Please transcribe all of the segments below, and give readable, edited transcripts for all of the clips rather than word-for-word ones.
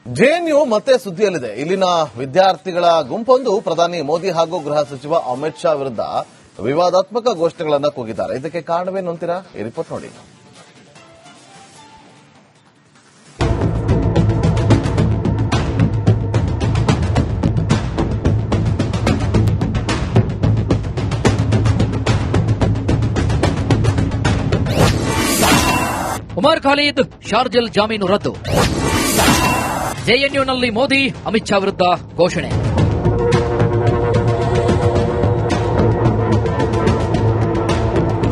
JNU ಮತ್ತೆ ಸುದ್ದಿಯಲ್ಲಿದೆ. ಇಲ್ಲಿನ ವಿದ್ಯಾರ್ಥಿಗಳ ಗುಂಪೊಂದು ಪ್ರಧಾನಿ ಮೋದಿ ಹಾಗೂ ಗೃಹ ಸಚಿವ ಅಮಿತ್ ಶಾ ವಿರುದ್ಧ ವಿವಾದಾತ್ಮಕ ಘೋಷಣೆಗಳನ್ನು ಕೂಗಿದ್ದಾರೆ. ಇದಕ್ಕೆ ಕಾರಣವೇನು ಅಂತೀರಾ? ಈ ರಿಪೋರ್ಟ್ ನೋಡಿ. ಉಮರ್ ಖಾಲಿದ್ ಶಾರ್ಜಲ್ ಜಾಮೀನು ರದ್ದು. ಜೆಎನ್ಯುನಲ್ಲಿ ಮೋದಿ ಅಮಿತ್ ಶಾ ವಿರುದ್ಧ ಘೋಷಣೆ.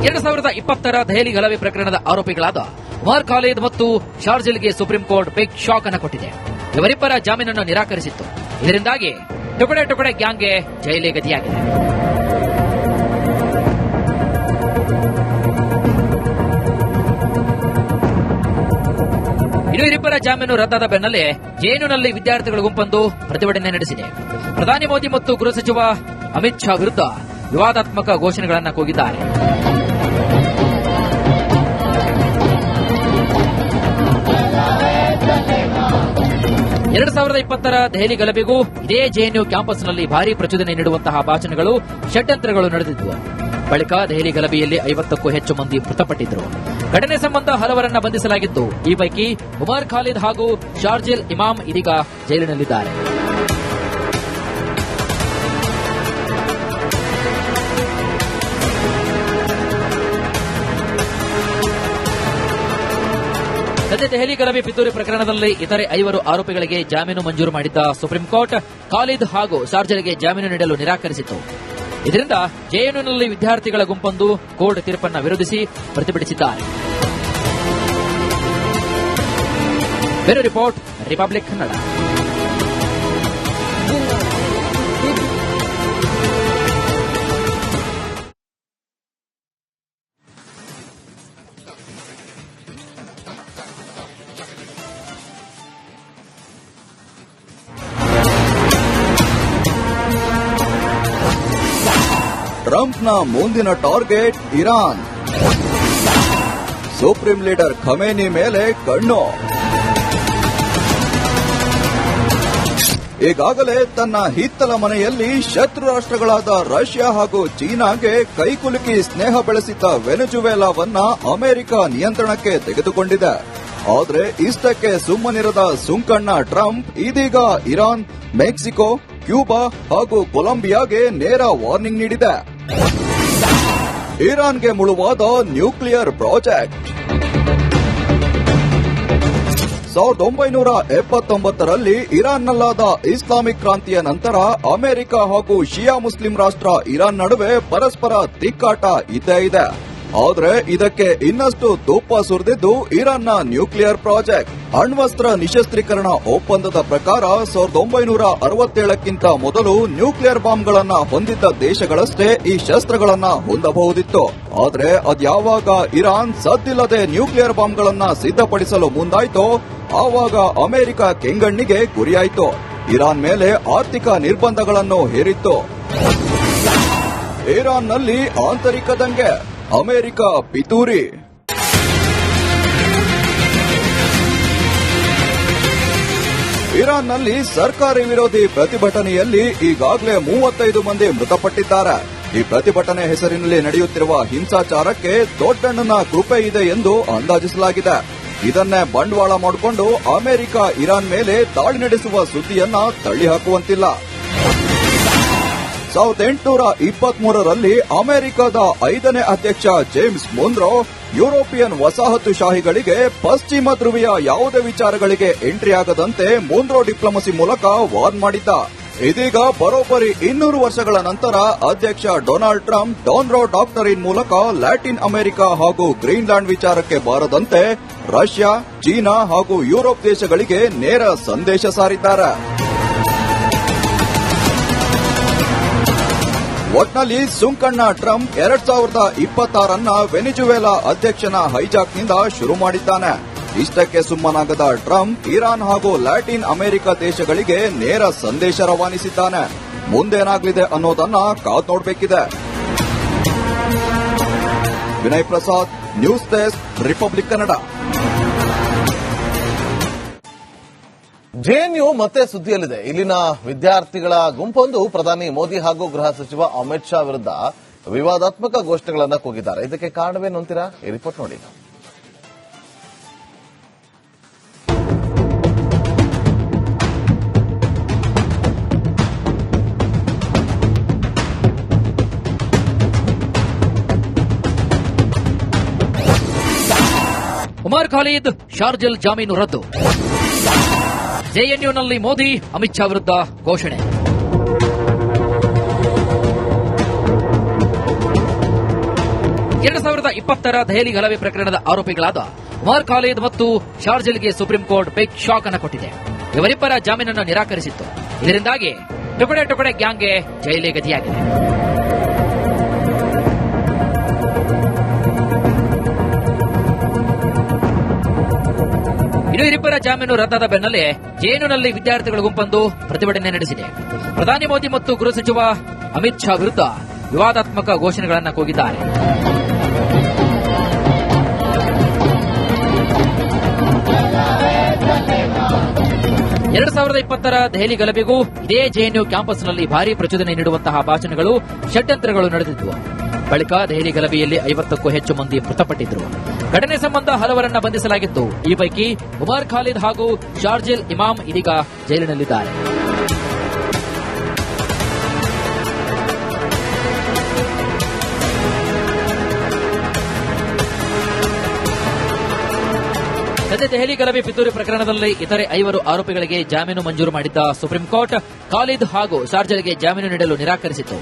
ಎರಡು 2020 ದೆಹಲಿ ಗಲಭೆ ಪ್ರಕರಣದ ಆರೋಪಿಗಳಾದ ಉಮರ್ ಖಾಲಿದ್ ಮತ್ತು ಶಾರ್ಜಿಲ್ಗೆ ಸುಪ್ರೀಂ ಕೋರ್ಟ್ ಬಿಗ್ ಶಾಕ್ ಅನ್ನು ಕೊಟ್ಟಿದೆ. ಇವರಿಬ್ಬರ ಜಾಮೀನನ್ನು ನಿರಾಕರಿಸಿತ್ತು. ಇದರಿಂದಾಗಿ ಟುಕಡೆ ಟುಕಡೆ ಗ್ಯಾಂಗ್ಗೆ ಜೈಲೇ ಗತಿಯಾಗಿದೆ. ಇವರಿಬ್ಬರ ಜಾಮೀನು ರದ್ದಾದ ಬೆನ್ನಲ್ಲೇ ಜೆಎನ್ಯುನಲ್ಲಿ ವಿದ್ಯಾರ್ಥಿಗಳ ಗುಂಪೊಂದು ಪ್ರತಿಭಟನೆ ನಡೆಸಿದೆ. ಪ್ರಧಾನಿ ಮೋದಿ ಮತ್ತು ಗೃಹ ಸಚಿವ ಅಮಿತ್ ಶಾ ವಿರುದ್ಧ ವಿವಾದಾತ್ಮಕ ಘೋಷಣೆಗಳನ್ನು ಕೂಗಿದ್ದಾರೆ. ಎರಡು 2020 ದೆಹಲಿ ಗಲಭೆಗೂ ಇದೇ ಜೆಎನ್ಯು ಕ್ಯಾಂಪಸ್ನಲ್ಲಿ ಭಾರೀ ಪ್ರಚೋದನೆ ನೀಡುವಂತಹ ಭಾಷಣಗಳು, ಷಡ್ಯಂತ್ರಗಳು ನಡೆದಿದ್ದವು. ಬಳಿಕ ದೆಹಲಿ ಗಲಭೆಯಲ್ಲಿ 50ಕ್ಕೂ ಹೆಚ್ಚು ಮಂದಿ ಮೃತಪಟ್ಟಿದ್ದರು. ಘಟನೆ ಸಂಬಂಧ ಹಲವರನ್ನ ಬಂಧಿಸಲಾಗಿದ್ದು, ಈ ಪೈಕಿ ಉಮರ್ ಖಾಲಿದ್ ಹಾಗೂ ಶಾರ್ಜಿಲ್ ಇಮಾಮ್ ಇದೀಗ ಜೈಲಿನಲ್ಲಿದ್ದಾರೆ. ಸದ್ಯ ದೆಹಲಿ ಗಲಭೆ ಪಿತೂರಿ ಪ್ರಕರಣದಲ್ಲಿ ಇತರೆ 5 ಆರೋಪಿಗಳಿಗೆ ಜಾಮೀನು ಮಂಜೂರು ಮಾಡಿದ್ದ ಸುಪ್ರೀಂ ಕೋರ್ಟ್ ಖಾಲಿದ್ ಹಾಗೂ ಶಾರ್ಜಿಲ್ಗೆ ಜಾಮೀನು ನೀಡಲು ನಿರಾಕರಿಸಿತು. ಇದರಿಂದ ಜೆಎನ್ಯುನಲ್ಲಿ ವಿದ್ಯಾರ್ಥಿಗಳ ಗುಂಪೊಂದು ಕೋರ್ಟ್ ತೀರ್ಪನ್ನು ವಿರೋಧಿಸಿ ಪ್ರತಿಭಟಿಸಿದ್ದಾರೆ. Bureau report, Republic Kannada. ಟ್ರಂಪ್ನ ಮುಂದಿನ target Iran. Supreme leader Khamenei ಮೇಲೆ ಕಣ್ಣು. ಈಗಾಗಲೇ ತನ್ನ ಹಿತ್ತಲ ಮನೆಯಲ್ಲಿ ಶತ್ರು ರಾಷ್ಟ್ರಗಳಾದ ರಷ್ಯಾ ಹಾಗೂ ಚೀನಾಗೆ ಕೈಕುಲುಕಿ ಸ್ನೇಹ ಬೆಳೆಸಿದ್ದ ವೆನೆಜುವೆಲಾವನ್ನ ಅಮೆರಿಕ ನಿಯಂತ್ರಣಕ್ಕೆ ತೆಗೆದುಕೊಂಡಿದೆ. ಆದರೆ ಇಷ್ಟಕ್ಕೆ ಸುಮ್ಮನಿರದ ಸುಂಕಣ್ಣ ಟ್ರಂಪ್ ಇದೀಗ ಇರಾನ್, ಮೆಕ್ಸಿಕೋ, ಕ್ಯೂಬಾ ಹಾಗೂ ಕೊಲಂಬಿಯಾಗೆ ನೇರ ವಾರ್ನಿಂಗ್ ನೀಡಿದೆ. ಇರಾನ್ಗೆ ಮುಳುವಾದ ನ್ಯೂಕ್ಲಿಯರ್ ಪ್ರಾಜೆಕ್ಟ್. 1979ರಲ್ಲಿ ಇರಾನ್ನಲ್ಲಾದ ಇಸ್ಲಾಮಿಕ್ ಕ್ರಾಂತಿಯ ನಂತರ ಅಮೆರಿಕ ಹಾಗೂ ಶಿಯಾ ಮುಸ್ಲಿಂ ರಾಷ್ಟ್ರ ಇರಾನ್ ನಡುವೆ ಪರಸ್ಪರ ತಿಕ್ಕಾಟ ಇದ್ದೇ ಇದೆ. ಆದರೆ ಇದಕ್ಕೆ ಇನ್ನಷ್ಟು ತುಪ್ಪ ಸುರಿದಿದ್ದು ಇರಾನ್ನ ನ್ಯೂಕ್ಲಿಯರ್ ಪ್ರಾಜೆಕ್ಟ್. ಅಣ್ವಸ್ತ್ರ ನಿಶಸ್ತ್ರೀಕರಣ ಒಪ್ಪಂದದ ಪ್ರಕಾರ 1967ಕ್ಕಿಂತ ಮೊದಲು ನ್ಯೂಕ್ಲಿಯರ್ ಬಾಂಬ್ಗಳನ್ನ ಹೊಂದಿದ್ದ ದೇಶಗಳಷ್ಟೇ ಈ ಶಸ್ತ್ರಗಳನ್ನ ಹೊಂದಬಹುದಿತ್ತು. ಆದರೆ ಅದ್ಯಾವಾಗ ಇರಾನ್ ಸದ್ದಿಲ್ಲದೆ ನ್ಯೂಕ್ಲಿಯರ್ ಬಾಂಬ್ಗಳನ್ನ ಸಿದ್ಧಪಡಿಸಲು ಮುಂದಾಯಿತೋ ಆವಾಗ ಅಮೆರಿಕ ಕೆಂಗಣ್ಣಿಗೆ ಗುರಿಯಾಯಿತು. ಇರಾನ್ ಮೇಲೆ ಆರ್ಥಿಕ ನಿರ್ಬಂಧಗಳನ್ನು ಹೇರಿತ್ತು. ಇರಾನ್ನಲ್ಲಿ ಆಂತರಿಕ ದಂಗೆ, ಅಮೆರಿಕ ಪಿತೂರಿ. ಇರಾನ್ನಲ್ಲಿ ಸರ್ಕಾರಿ ವಿರೋಧಿ ಪ್ರತಿಭಟನೆಯಲ್ಲಿ ಈಗಾಗಲೇ 35 ಮಂದಿ ಮೃತಪಟ್ಟಿದ್ದಾರೆ. ಈ ಪ್ರತಿಭಟನೆ ಹೆಸರಿನಲ್ಲಿ ನಡೆಯುತ್ತಿರುವ ಹಿಂಸಾಚಾರಕ್ಕೆ ದೊಡ್ಡಣ್ಣನ ಕೃಪೆ ಇದೆ ಎಂದು ಅಂದಾಜಿಸಲಾಗಿದೆ. ಇದನ್ನೇ ಬಂಡವಾಳ ಮಾಡಿಕೊಂಡು ಅಮೆರಿಕ ಇರಾನ್ ಮೇಲೆ ದಾಳಿ ನಡೆಸುವ ಸುದ್ದಿಯನ್ನ ತಳ್ಳಿಹಾಕುವಂತಿಲ್ಲ. 1823ರಲ್ಲಿ ಅಮೆರಿಕದ 5ನೇ ಅಧ್ಯಕ್ಷ ಜೇಮ್ಸ್ ಮೊನ್ರೋ ಯುರೋಪಿಯನ್ ವಸಾಹತುಶಾಹಿಗಳಿಗೆ ಪಶ್ಚಿಮ ಧ್ರುವೀಯ ಯಾವುದೇ ವಿಚಾರಗಳಿಗೆ ಎಂಟ್ರಿ ಆಗದಂತೆ ಮೊನ್ರೋ ಡಿಪ್ಲೊಮಸಿ ಮೂಲಕ ವಾರ್ನ್ ಮಾಡಿದ್ದ. ಇದೀಗ ಬರೋಬ್ಬರಿ 200 ವರ್ಷಗಳ ನಂತರ ಅಧ್ಯಕ್ಷ ಡೊನಾಲ್ಡ್ ಟ್ರಂಪ್ ಡಾನ್ರೋ ಡಾಕ್ಟರಿನ್ ಮೂಲಕ ಲ್ಯಾಟಿನ್ ಅಮೆರಿಕ ಹಾಗೂ ಗ್ರೀನ್ಲ್ಯಾಂಡ್ ವಿಚಾರಕ್ಕೆ ಬಾರದಂತೆ ರಷ್ಯಾ, ಚೀನಾ ಹಾಗೂ ಯುರೋಪ್ ದೇಶಗಳಿಗೆ ನೇರ ಸಂದೇಶ ಸಾರಿದ್ದಾರೆ. ಒಟ್ನಲ್ಲಿ ಸುಂಕಣ್ಣ ಟ್ರಂಪ್ 2026 ವೆನಿಜುವೆಲಾ ಅಧ್ಯಕ್ಷನ ಹೈಜಾಕ್ನಿಂದ ಶುರು ಮಾಡಿದ್ದಾನೆ. ಇಷ್ಟಕ್ಕೆ ಸುಮ್ಮನಾಗದ ಟ್ರಂಪ್ ಇರಾನ್ ಹಾಗೂ ಲ್ಯಾಟಿನ್ ಅಮೆರಿಕ ದೇಶಗಳಿಗೆ ನೇರ ಸಂದೇಶ ರವಾನಿಸಿದ್ದಾನೆ. ಮುಂದೇನಾಗಲಿದೆ ಅನ್ನೋದನ್ನ ಕಾದು ನೋಡಬೇಕಿದೆ. Vinay Prasad, news desk, Republic Kannada. JNU ಮತ್ತೆ ಸುದ್ದಿಯಲ್ಲಿದೆ. ಇಲ್ಲಿನ ವಿದ್ಯಾರ್ಥಿಗಳ ಗುಂಪೊಂದು ಪ್ರಧಾನಿ ಮೋದಿ ಹಾಗೂ ಗೃಹ ಸಚಿವ ಅಮಿತ್ ಶಾ ವಿರುದ್ಧ ವಿವಾದಾತ್ಮಕ ಘೋಷಣೆಗಳನ್ನು ಕೂಗಿದ್ದಾರೆ. ಇದಕ್ಕೆ ಕಾರಣವೇನು ಅಂತೀರಾ? ಈ ರಿಪೋರ್ಟ್ ನೋಡಿ. ಉಮರ್ ಖಾಲಿದ್ ಶಾರ್ಜಲ್ ಜಾಮೀನು ರದ್ದು. ಜೆಎನ್ಯುನಲ್ಲಿ ಮೋದಿ ಅಮಿತ್ ಶಾ ವಿರುದ್ಧ ಘೋಷಣೆ. ಎರಡು 2020 ದೆಹಲಿ ಗಲಭೆ ಪ್ರಕರಣದ ಆರೋಪಿಗಳಾದ ಉಮರ್ ಖಾಲಿದ್ ಮತ್ತು ಶಾರ್ಜಲ್ಗೆ ಸುಪ್ರೀಂ ಕೋರ್ಟ್ ಬಿಗ್ ಶಾಕ್ ಅನ್ನು ಕೊಟ್ಟಿದೆ. ಇವರಿಬ್ಬರ ಜಾಮೀನನ್ನು ನಿರಾಕರಿಸಿತ್ತು. ಇದರಿಂದಾಗಿ ಟುಕಡೆ ಟುಕಡೆ ಗ್ಯಾಂಗ್ಗೆ ಜೈಲೇ ಗತಿಯಾಗಿದೆ. ಇವರಿಬ್ಬರ ಜಾಮೀನು ರದ್ದಾದ ಬೆನ್ನಲ್ಲೇ ಜೆಎನ್ಯುನಲ್ಲಿ ವಿದ್ಯಾರ್ಥಿಗಳ ಗುಂಪೊಂದು ಪ್ರತಿಭಟನೆ ನಡೆಸಿದೆ. ಪ್ರಧಾನಿ ಮೋದಿ ಮತ್ತು ಗೃಹ ಸಚಿವ ಅಮಿತ್ ಶಾ ವಿರುದ್ಧ ವಿವಾದಾತ್ಮಕ ಘೋಷಣೆಗಳನ್ನು ಕೂಗಿದ್ದಾರೆ. ಎರಡು 2020 ದೆಹಲಿ ಗಲಭೆಗೂ ಇದೇ ಜೆಎನ್ಯು ಕ್ಯಾಂಪಸ್ನಲ್ಲಿ ಭಾರೀ ಪ್ರಚೋದನೆ ನೀಡುವಂತಹ ಭಾಷಣಗಳು, ಷಡ್ಯಂತ್ರಗಳು ನಡೆದಿದ್ದವು. ಬಳಿಕ ದೆಹಲಿ ಗಲಭೆಯಲ್ಲಿ 50ಕ್ಕೂ ಹೆಚ್ಚು ಮಂದಿ ಮೃತಪಟ್ಟಿದ್ದರು. ಘಟನೆ ಸಂಬಂಧ ಹಲವರನ್ನ ಬಂಧಿಸಲಾಗಿತ್ತು. ಈ ಪೈಕಿ ಉಮರ್ ಖಾಲಿದ್ ಹಾಗೂ ಶಾರ್ಜಿಲ್ ಇಮಾಮ್ ಇದೀಗ ಜೈಲಿನಲ್ಲಿದ್ದಾರೆ. ಸದ್ಯ ದೆಹಲಿ ಗಲಭೆ ಪಿತೂರಿ ಪ್ರಕರಣದಲ್ಲಿ ಇತರೆ 5 ಆರೋಪಿಗಳಿಗೆ ಜಾಮೀನು ಮಂಜೂರು ಮಾಡಿದ್ದ ಸುಪ್ರೀಂ ಕೋರ್ಟ್ ಖಾಲಿದ್ ಹಾಗೂ ಶಾರ್ಜಿಲ್ಗೆ ಜಾಮೀನು ನೀಡಲು ನಿರಾಕರಿಸಿತ್ತು.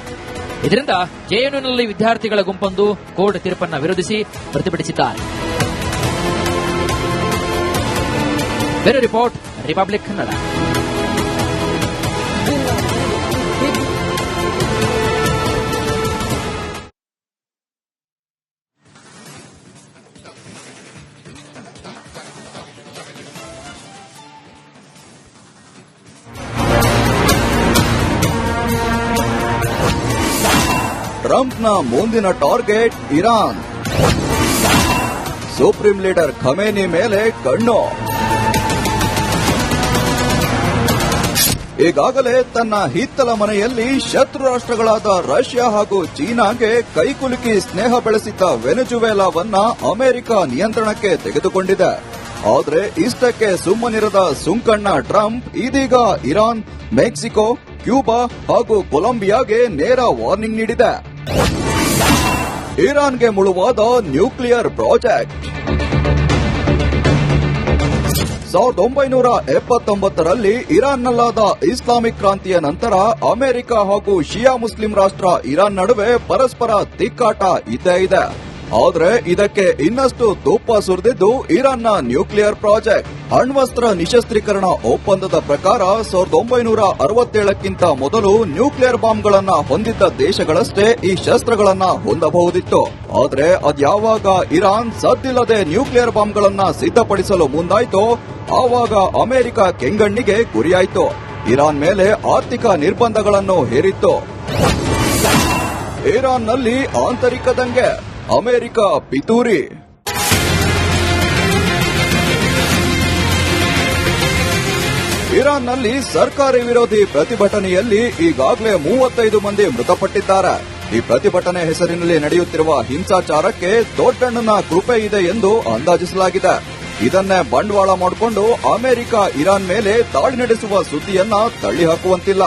ಇದರಿಂದ ಜೆಎನ್ಯುನಲ್ಲಿ ವಿದ್ಯಾರ್ಥಿಗಳ ಗುಂಪೊಂದು ಕೋರ್ಟ್ ತೀರ್ಪನ್ನು ವಿರೋಧಿಸಿ ಪ್ರತಿಭಟಿಸಿದ್ದಾರೆ. ಬೇರೆ ರಿಪೋರ್ಟ್, ರಿಪಬ್ಲಿಕ್ ಕನ್ನಡ. ಟ್ರಂಪ್ನ ಮುಂದಿನ target Iran. Supreme leader Khamenei ಮೇಲೆ ಕಣ್ಣು. ಈಗಾಗಲೇ ತನ್ನ ಹಿತ್ತಲ ಮನೆಯಲ್ಲಿ ಶತ್ರು ರಾಷ್ಟ್ರಗಳಾದ ರಷ್ಯಾ ಹಾಗೂ ಚೀನಾಗೆ ಕೈಕುಲುಕಿ ಸ್ನೇಹ ಬೆಳೆಸಿದ್ದ ವೆನೆಜುವೆಲಾವನ್ನ ಅಮೆರಿಕ ನಿಯಂತ್ರಣಕ್ಕೆ ತೆಗೆದುಕೊಂಡಿದೆ. ಆದರೆ ಇಷ್ಟಕ್ಕೆ ಸುಮ್ಮನಿರದ ಸುಂಕಣ್ಣ ಟ್ರಂಪ್ ಇದೀಗ ಇರಾನ್, ಮೆಕ್ಸಿಕೋ, ಕ್ಯೂಬಾ ಹಾಗೂ ಕೊಲಂಬಿಯಾಗೆ ನೇರ ವಾರ್ನಿಂಗ್ ನೀಡಿದೆ. ಇರಾನ್ಗೆ ಮುಳುವಾದ ನ್ಯೂಕ್ಲಿಯರ್ ಪ್ರಾಜೆಕ್ಟ್. 1979ರಲ್ಲಿ ಇರಾನ್ನಲ್ಲಾದ ಇಸ್ಲಾಮಿಕ್ ಕ್ರಾಂತಿಯ ನಂತರ ಅಮೆರಿಕ ಹಾಗೂ ಶಿಯಾ ಮುಸ್ಲಿಂ ರಾಷ್ಟ್ರ ಇರಾನ್ ನಡುವೆ ಪರಸ್ಪರ ತಿಕ್ಕಾಟ ಇದ್ದೇ ಇದೆ. ಆದರೆ ಇದಕ್ಕೆ ಇನ್ನಷ್ಟು ತುಪ್ಪ ಸುರಿದಿದ್ದು ಇರಾನ್ನ ನ್ಯೂಕ್ಲಿಯರ್ ಪ್ರಾಜೆಕ್ಟ್. ಅಣ್ವಸ್ತ್ರ ನಿಶಸ್ತ್ರೀಕರಣ ಒಪ್ಪಂದದ ಪ್ರಕಾರ 1967ಕ್ಕಿಂತ ಮೊದಲು ನ್ಯೂಕ್ಲಿಯರ್ ಬಾಂಬ್ಗಳನ್ನ ಹೊಂದಿದ್ದ ದೇಶಗಳಷ್ಟೇ ಈ ಶಸ್ತ್ರಗಳನ್ನ ಹೊಂದಬಹುದಿತ್ತು. ಆದರೆ ಅದ್ಯಾವಾಗ ಇರಾನ್ ಸದ್ದಿಲ್ಲದೆ ನ್ಯೂಕ್ಲಿಯರ್ ಬಾಂಬ್ಗಳನ್ನ ಸಿದ್ಧಪಡಿಸಲು ಮುಂದಾಯಿತೋ ಆವಾಗ ಅಮೆರಿಕ ಕೆಂಗಣ್ಣಿಗೆ ಗುರಿಯಾಯಿತು. ಇರಾನ್ ಮೇಲೆ ಆರ್ಥಿಕ ನಿರ್ಬಂಧಗಳನ್ನು ಹೇರಿತ್ತು. ಇರಾನ್ನಲ್ಲಿ ಆಂತರಿಕ ದಂಗೆ, ಅಮೆರಿಕ ಪಿತೂರಿ. ಇರಾನ್ನಲ್ಲಿ ಸರ್ಕಾರಿ ವಿರೋಧಿ ಪ್ರತಿಭಟನೆಯಲ್ಲಿ ಈಗಾಗಲೇ 35 ಮಂದಿ ಮೃತಪಟ್ಟಿದ್ದಾರೆ. ಈ ಪ್ರತಿಭಟನೆ ಹೆಸರಿನಲ್ಲಿ ನಡೆಯುತ್ತಿರುವ ಹಿಂಸಾಚಾರಕ್ಕೆ ದೊಡ್ಡಣ್ಣನ ಕೃಪೆ ಇದೆ ಎಂದು ಅಂದಾಜಿಸಲಾಗಿದೆ. ಇದನ್ನೇ ಬಂಡವಾಳ ಮಾಡಿಕೊಂಡು ಅಮೆರಿಕ ಇರಾನ್ ಮೇಲೆ ದಾಳಿ ನಡೆಸುವ ಸುದ್ದಿಯನ್ನ ತಳ್ಳಿಹಾಕುವಂತಿಲ್ಲ.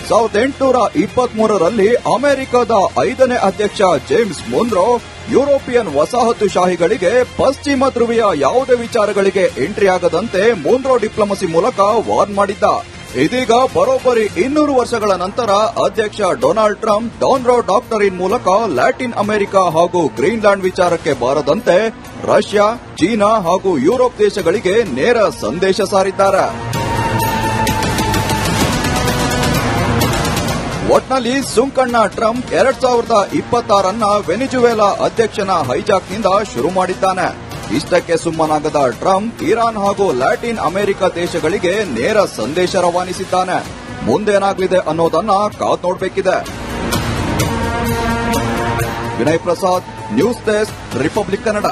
1823ರಲ್ಲಿ ಅಮೆರಿಕದ 5ನೇ ಅಧ್ಯಕ್ಷ ಜೇಮ್ಸ್ ಮೊನ್ರೋ ಯುರೋಪಿಯನ್ ವಸಾಹತುಶಾಹಿಗಳಿಗೆ ಪಶ್ಚಿಮ ಧ್ರುವೀಯ ಯಾವುದೇ ವಿಚಾರಗಳಿಗೆ ಎಂಟ್ರಿ ಆಗದಂತೆ ಮೊನ್ರೋ ಡಿಪ್ಲೊಮಸಿ ಮೂಲಕ ವಾರ್ನ್ ಮಾಡಿದ್ದ. ಇದೀಗ ಬರೋಬ್ಬರಿ 200 ವರ್ಷಗಳ ನಂತರ ಅಧ್ಯಕ್ಷ ಡೊನಾಲ್ಡ್ ಟ್ರಂಪ್ ಡಾನ್ರೋ ಡಾಕ್ಟರಿನ್ ಮೂಲಕ ಲ್ಯಾಟಿನ್ ಅಮೆರಿಕ ಹಾಗೂ ಗ್ರೀನ್ಲ್ಯಾಂಡ್ ವಿಚಾರಕ್ಕೆ ಬಾರದಂತೆ ರಷ್ಯಾ, ಚೀನಾ ಹಾಗೂ ಯುರೋಪ್ ದೇಶಗಳಿಗೆ ನೇರ ಸಂದೇಶ ಸಾರಿದ್ದಾರೆ. ಒಟ್ನಲ್ಲಿ ಸುಂಕಣ್ಣ ಟ್ರಂಪ್ 2026 ವೆನಿಜುವೆಲಾ ಅಧ್ಯಕ್ಷನ ಹೈಜಾಕ್ನಿಂದ ಶುರು ಮಾಡಿದ್ದಾನೆ. ಇಷ್ಟಕ್ಕೆ ಸುಮ್ಮನಾಗದ ಟ್ರಂಪ್ ಇರಾನ್ ಹಾಗೂ ಲ್ಯಾಟಿನ್ ಅಮೆರಿಕ ದೇಶಗಳಿಗೆ ನೇರ ಸಂದೇಶ ರವಾನಿಸಿದ್ದಾನೆ. ಮುಂದೇನಾಗಲಿದೆ ಅನ್ನೋದನ್ನ ಕಾದ್ ನೋಡಬೇಕಿದೆ. Vinay Prasad, news desk, Republic Kannada.